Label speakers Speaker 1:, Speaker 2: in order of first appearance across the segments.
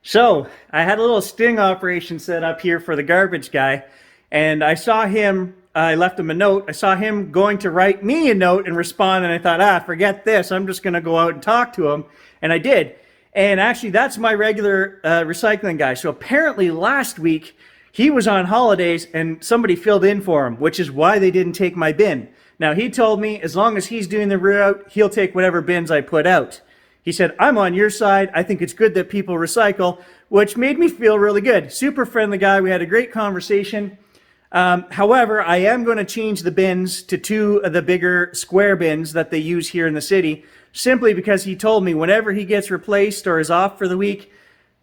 Speaker 1: So I had a little sting operation set up here for the garbage guy, and I saw him. I left him a note. I saw him going to write me a note and respond, and I thought, forget this. I'm just going to go out and talk to him, and I did. And actually, that's my regular recycling guy. So apparently, last week he was on holidays, and somebody filled in for him, which is why they didn't take my bin. Now he told me as long as he's doing the route, he'll take whatever bins I put out. He said, I'm on your side. I think it's good that people recycle, which made me feel really good. Super friendly guy. We had a great conversation. However, I am going to change the bins to 2 of the bigger square bins that they use here in the city, simply because he told me whenever he gets replaced or is off for the week,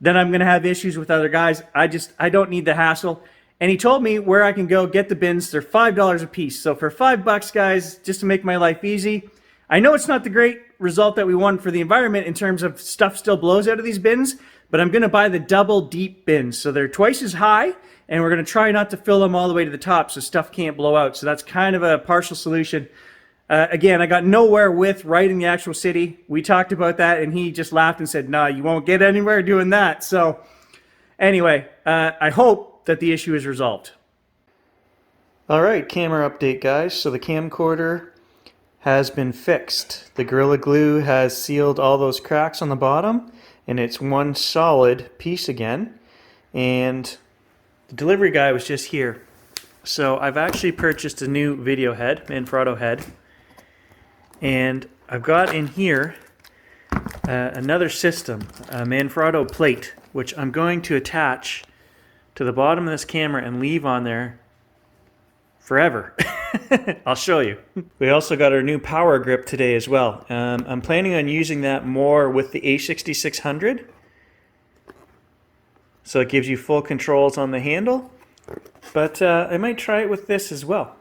Speaker 1: then I'm going to have issues with other guys. I don't need the hassle. And he told me where I can go get the bins. They're $5 a piece. So for $5, guys, just to make my life easy, I know it's not the great result that we want for the environment in terms of stuff still blows out of these bins, but I'm going to buy the double deep bins. So they're twice as high, and we're going to try not to fill them all the way to the top so stuff can't blow out. So that's kind of a partial solution. Again, I got nowhere with writing the actual city. We talked about that, and he just laughed and said, no, you won't get anywhere doing that. So anyway, I hope that the issue is resolved. All right, camera update, guys. So the camcorder has been fixed. The Gorilla Glue has sealed all those cracks on the bottom, and it's one solid piece again. And the delivery guy was just here. So I've actually purchased a new video head, Manfrotto head, and I've got in here another system, a Manfrotto plate, which I'm going to attach to the bottom of this camera and leave on there forever. I'll show you. We also got our new power grip today as well. I'm planning on using that more with the A6600. So it gives you full controls on the handle. But I might try it with this as well.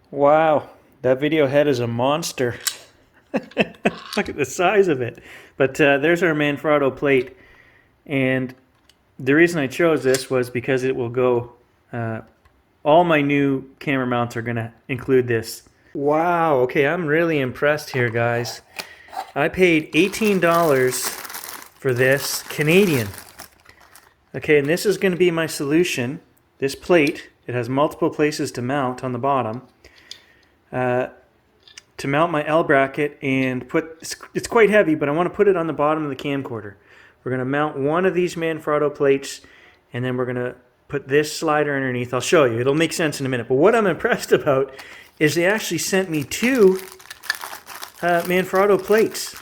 Speaker 1: Wow, that video head is a monster. Look at the size of it. But there's our Manfrotto plate. And the reason I chose this was because it will go... all my new camera mounts are going to include this. Wow, okay, I'm really impressed here, guys. I paid $18 for this Canadian. Okay, and this is going to be my solution. This plate, it has multiple places to mount on the bottom. To mount my L bracket and it's quite heavy, but I want to put it on the bottom of the camcorder. We're going to mount one of these Manfrotto plates, and then we're going to put this slider underneath. I'll show you. It'll make sense in a minute. But what I'm impressed about is they actually sent me 2 Manfrotto plates.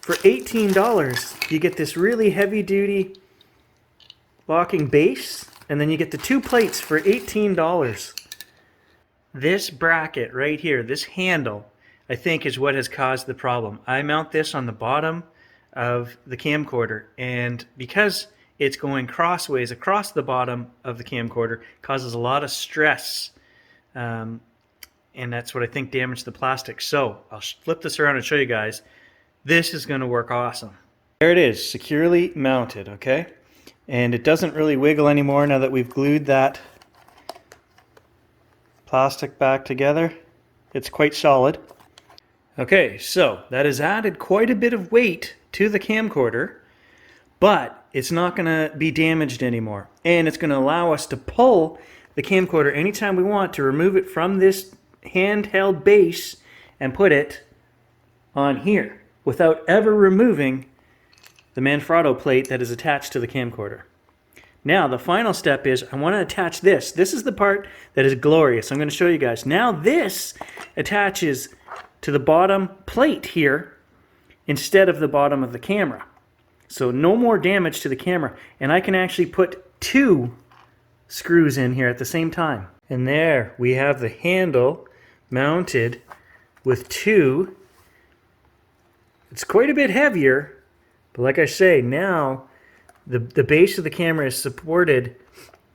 Speaker 1: For $18, you get this really heavy-duty locking base, and then you get the 2 plates for $18. This bracket right here, this handle, I think is what has caused the problem. I mount this on the bottom of the camcorder, and because it's going crossways across the bottom of the camcorder, causes a lot of stress, and that's what I think damaged the plastic. So I'll flip this around and show you guys. This is going to work awesome. There it is, securely mounted, okay? And it doesn't really wiggle anymore now that we've glued that plastic back together. It's quite solid. Okay, so that has added quite a bit of weight to the camcorder, but it's not going to be damaged anymore. And it's going to allow us to pull the camcorder anytime we want to remove it from this handheld base and put it on here without ever removing the Manfrotto plate that is attached to the camcorder. Now, the final step is I want to attach this. This is the part that is glorious. I'm going to show you guys. Now this attaches to the bottom plate here instead of the bottom of the camera. So no more damage to the camera. And I can actually put 2 screws in here at the same time. And there we have the handle mounted with 2. It's quite a bit heavier, but like I say, now the base of the camera is supported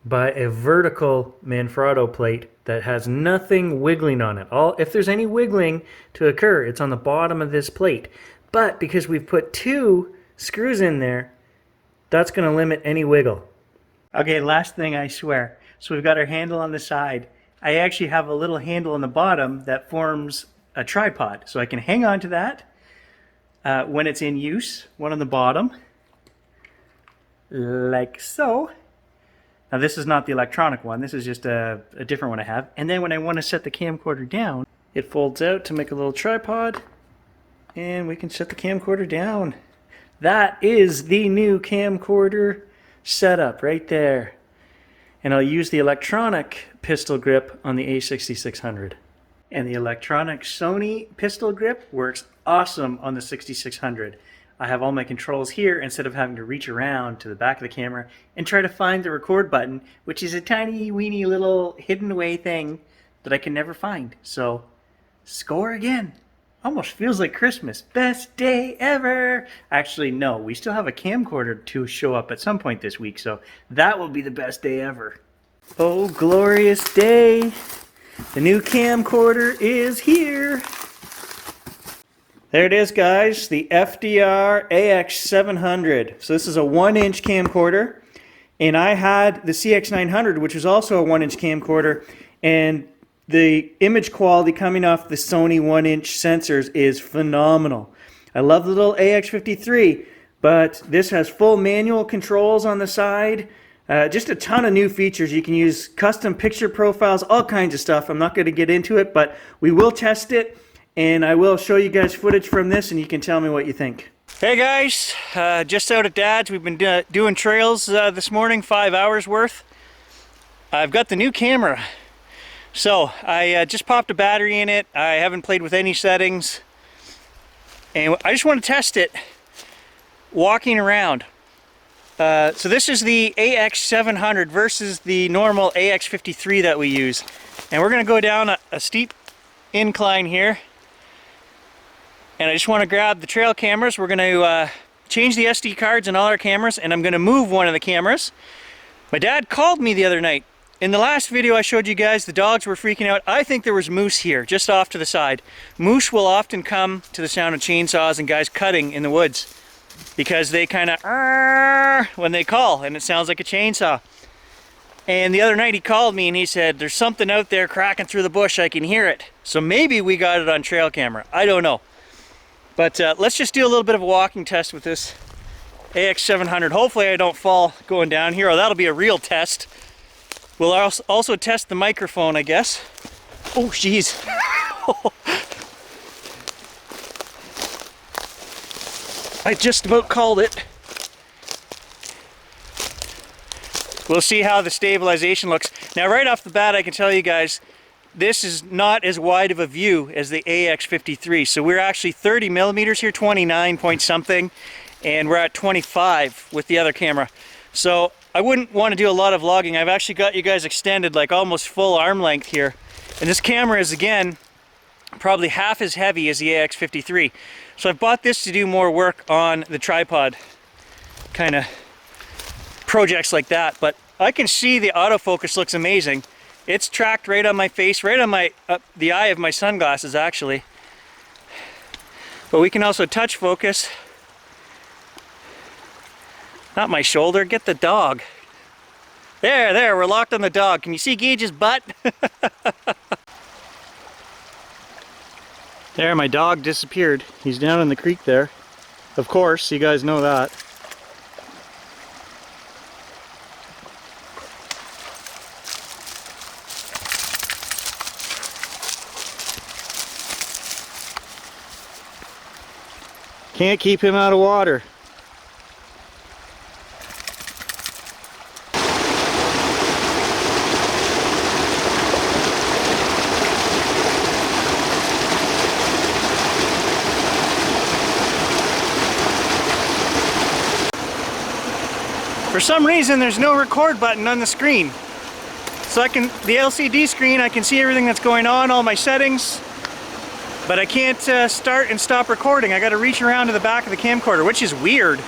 Speaker 1: by a vertical Manfrotto plate that has nothing wiggling on it. If there's any wiggling to occur, it's on the bottom of this plate. But because we've put 2 screws in there, that's going to limit any wiggle. Okay, last thing, I swear. So we've got our handle on the side. I actually have a little handle on the bottom that forms a tripod. So I can hang on to that. when it's in use, one on the bottom, like so. Now this is not the electronic one, this is just a different one I have. And then when I want to set the camcorder down, it folds out to make a little tripod, and we can set the camcorder down. That is the new camcorder setup right there. And I'll use the electronic pistol grip on the A6600. And the electronic Sony pistol grip works awesome on the 6600. I have all my controls here instead of having to reach around to the back of the camera and try to find the record button, which is a tiny weeny little hidden away thing that I can never find. So, score again. Almost feels like Christmas. Best day ever. Actually, no, we still have a camcorder to show up at some point this week, so that will be the best day ever. Oh, glorious day. The new camcorder is here. There it is, guys, the FDR AX700. So this is a 1-inch camcorder, and I had the CX900, which was also a 1-inch camcorder, and the image quality coming off the Sony 1-inch sensors is phenomenal. I love the little AX53, but this has full manual controls on the side. Just a ton of new features. You can use custom picture profiles, all kinds of stuff. I'm not going to get into it, but we will test it, and I will show you guys footage from this, and you can tell me what you think. Hey guys, just out at Dad's. We've been doing trails this morning, 5 hours worth. I've got the new camera. So, I just popped a battery in it. I haven't played with any settings. And I just want to test it walking around. So this is the AX700 versus the normal AX53 that we use. And we're going to go down a steep incline here. And I just want to grab the trail cameras. We're going to change the SD cards in all our cameras, and I'm going to move one of the cameras. My dad called me the other night. In the last video I showed you guys, the dogs were freaking out. I think there was moose here, just off to the side. Moose will often come to the sound of chainsaws and guys cutting in the woods because they kind of when they call, and it sounds like a chainsaw. And the other night he called me and he said, there's something out there cracking through the bush, I can hear it. So maybe we got it on trail camera, I don't know. But let's just do a little bit of a walking test with this AX700. Hopefully I don't fall going down here, or that'll be a real test. We'll also test the microphone, I guess. Oh, jeez. I just about called it. We'll see how the stabilization looks. Now, right off the bat, I can tell you guys, this is not as wide of a view as the AX53. So we're actually 30 millimeters here, 29 point something, and we're at 25 with the other camera. So I wouldn't want to do a lot of vlogging. I've actually got you guys extended like almost full arm length here. And this camera is, again, probably half as heavy as the AX53. So I've bought this to do more work on the tripod kind of projects like that. But I can see the autofocus looks amazing. It's tracked right on my face, right on my the eye of my sunglasses actually. But we can also touch focus. Not my shoulder, get the dog. There, we're locked on the dog. Can you see Gage's butt? There, my dog disappeared. He's down in the creek there. Of course, you guys know that. Can't keep him out of water. For some reason, there's no record button on the screen. So the LCD screen, I can see everything that's going on, all my settings, but I can't start and stop recording. I gotta reach around to the back of the camcorder, which is weird.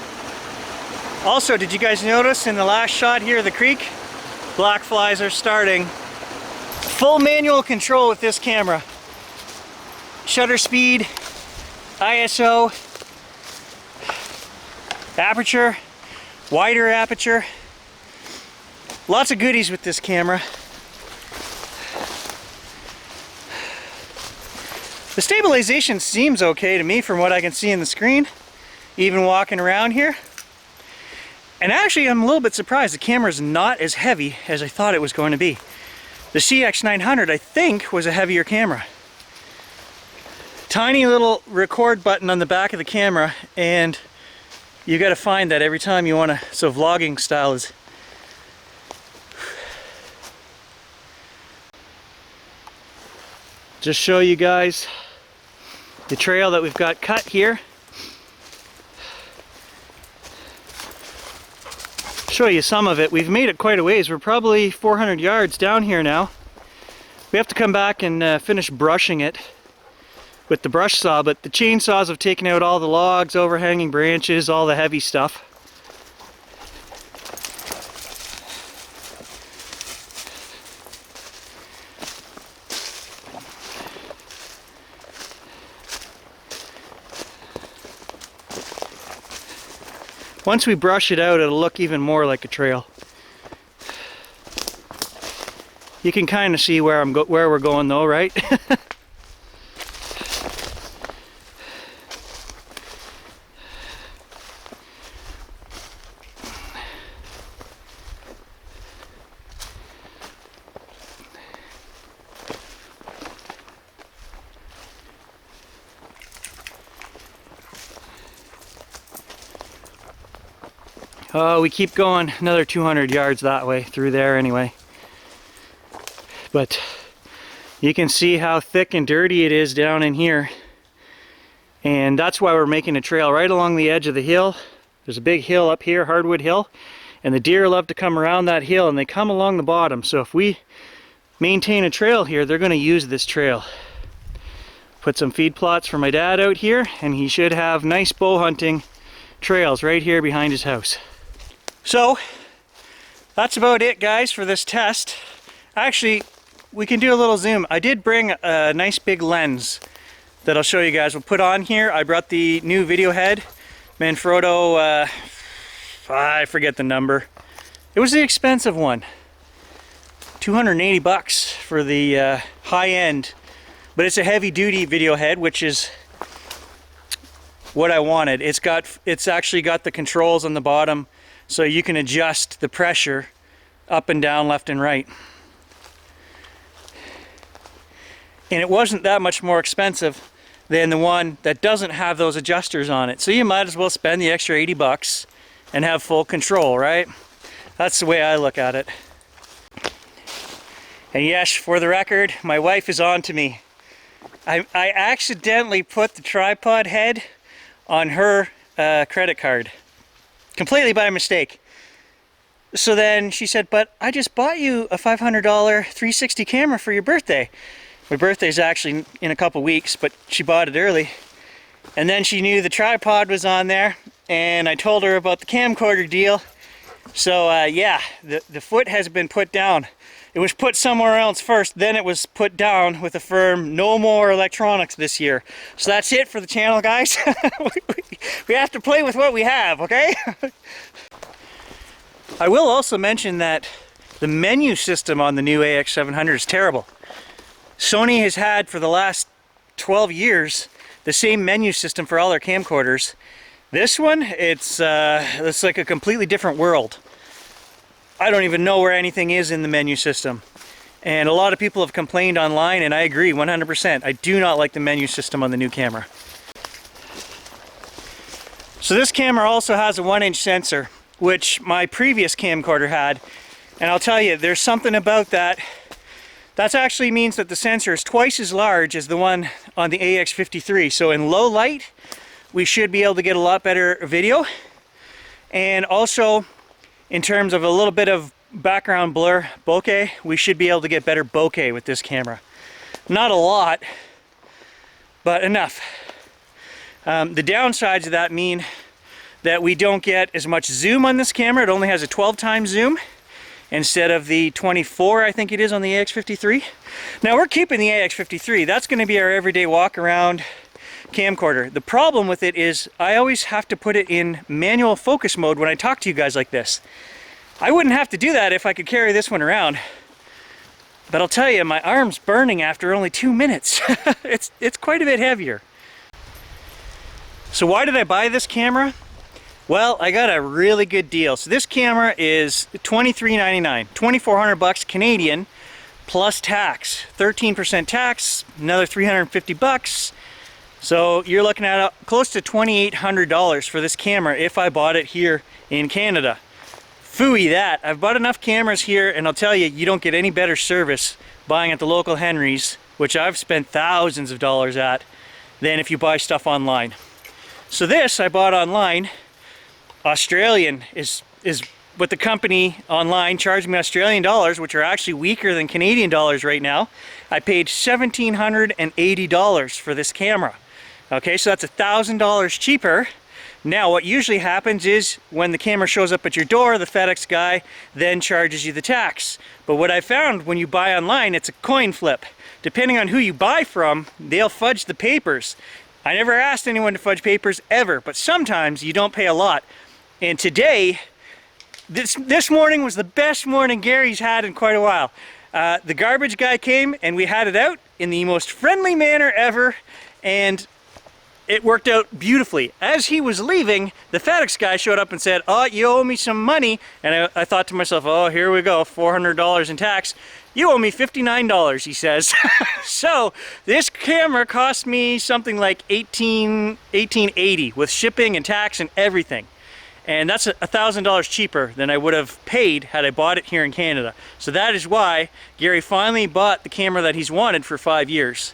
Speaker 1: Also, did you guys notice in the last shot here of the creek, black flies are starting. Full manual control with this camera. Shutter speed, ISO, aperture, wider aperture. Lots of goodies with this camera. The stabilization seems okay to me from what I can see in the screen, even walking around here. And actually, I'm a little bit surprised the camera's not as heavy as I thought it was going to be. The CX900, I think, was a heavier camera. Tiny little record button on the back of the camera, and you got to find that every time you want to. So vlogging style is. Just show you guys the trail that we've got cut here. Show you some of it. We've made it quite a ways. We're probably 400 yards down here now. We have to come back and finish brushing it with the brush saw, but the chainsaws have taken out all the logs, overhanging branches, all the heavy stuff. Once we brush it out, it'll look even more like a trail. You can kind of see where we're going though, right? Oh, we keep going another 200 yards that way through there anyway. But you can see how thick and dirty it is down in here. And that's why we're making a trail right along the edge of the hill. There's a big hill up here, Hardwood Hill, and the deer love to come around that hill and they come along the bottom. So if we maintain a trail here, they're going to use this trail. Put some feed plots for my dad out here, and he should have nice bow hunting trails right here behind his house. So that's about it, guys, for this test. Actually, we can do a little zoom. I did bring a nice big lens that I'll show you guys. We'll put on here. I brought the new video head, Manfrotto, I forget the number. It was the expensive one. 280 bucks for the high end, but it's a heavy duty video head, which is what I wanted. It's actually got the controls on the bottom, so you can adjust the pressure up and down, left and right. And it wasn't that much more expensive than the one that doesn't have those adjusters on it. So you might as well spend the extra 80 bucks and have full control, right? That's the way I look at it. And yes, for the record, my wife is on to me. I accidentally put the tripod head on her credit card. Completely by mistake. So then she said, but I just bought you a $500 360 camera for your birthday. My birthday's actually in a couple weeks, but she bought it early. And then she knew the tripod was on there, and I told her about the camcorder deal. So yeah, the foot has been put down. It was put somewhere else first, then it was put down with a firm no more electronics this year. So that's it for the channel, guys. we have to play with what we have, okay? I will also mention that the menu system on the new AX700 is terrible. Sony has had for the last 12 years the same menu system for all their camcorders. This one, it's like a completely different world. I don't even know where anything is in the menu system. And a lot of people have complained online, and I agree 100%. I do not like the menu system on the new camera. So this camera also has a 1-inch sensor, which my previous camcorder had. And I'll tell you, there's something about that. That actually means that the sensor is twice as large as the one on the AX53. So in low light, we should be able to get a lot better video. And also, in terms of a little bit of background blur, bokeh, we should be able to get better bokeh with this camera. Not a lot, but enough. The downsides of that mean that we don't get as much zoom on this camera. It only has a 12 times zoom instead of the 24, I think it is, on the AX53. Now we're keeping the AX53. That's going to be our everyday walk around camcorder. The problem with it is I always have to put it in manual focus mode when I talk to you guys like this. I wouldn't have to do that if I could carry this one around. But I'll tell you, my arm's burning after only 2 minutes. It's quite a bit heavier. So why did I buy this camera? Well, I got a really good deal. So this camera is $23.99, 2,400 bucks Canadian plus tax, 13% tax, another 350 bucks. So you're looking at close to $2,800 for this camera if I bought it here in Canada. Phooey that. I've bought enough cameras here, and I'll tell you, you don't get any better service buying at the local Henry's, which I've spent thousands of dollars at, than if you buy stuff online. So this I bought online. Australian is what the company online charged me Australian dollars, which are actually weaker than Canadian dollars right now. I paid $1,780 for this camera. Okay, so that's $1,000 cheaper. Now, what usually happens is when the camera shows up at your door, the FedEx guy then charges you the tax. But what I found when you buy online, it's a coin flip. Depending on who you buy from, they'll fudge the papers. I never asked anyone to fudge papers ever, but sometimes you don't pay a lot. And today, this morning was the best morning Gary's had in quite a while. The garbage guy came and we had it out in the most friendly manner ever, and it worked out beautifully. As he was leaving, the FedEx guy showed up and said, "Oh, you owe me some money." And I thought to myself, oh, here we go, $400 in tax. "You owe me $59, he says. So this camera cost me something like $18.80 with shipping and tax and everything. And that's $1,000 cheaper than I would have paid had I bought it here in Canada. So that is why Gary finally bought the camera that he's wanted for 5 years.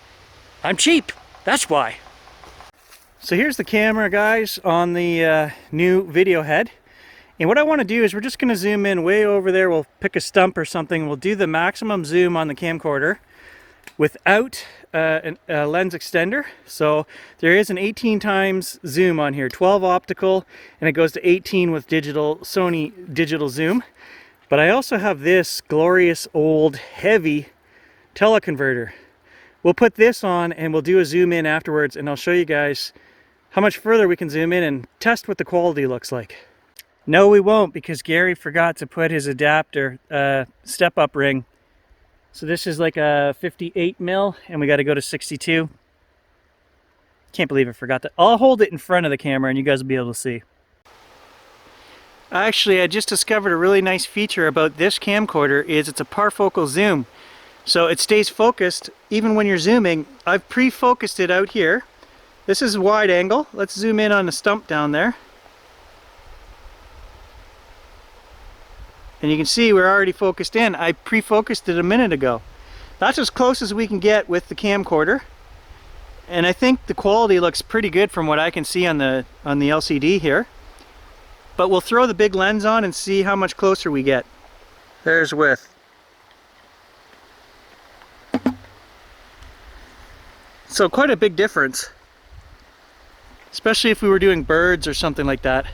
Speaker 1: I'm cheap, that's why. So here's the camera, guys, on the new video head. And what I want to do is we're just going to zoom in way over there. We'll pick a stump or something. We'll do the maximum zoom on the camcorder without a lens extender. So there is an 18 times zoom on here, 12 optical, and it goes to 18 with digital, Sony digital zoom. But I also have this glorious old heavy teleconverter. We'll put this on and we'll do a zoom in afterwards, and I'll show you guys how much further we can zoom in and test what the quality looks like. No, we won't, because Gary forgot to put his adapter step-up ring. So this is like a 58 mil, and we got to go to 62. Can't believe I forgot that. I'll hold it in front of the camera and you guys will be able to see. Actually, I just discovered a really nice feature about this camcorder is it's a parfocal zoom. So it stays focused even when you're zooming. I've pre-focused it out here. This is wide angle. Let's zoom in on the stump down there. And you can see we're already focused in. I pre-focused it a minute ago. That's as close as we can get with the camcorder. And I think the quality looks pretty good from what I can see on the LCD here. But we'll throw the big lens on and see how much closer we get. There's width. So quite a big difference. Especially if we were doing birds or something like that.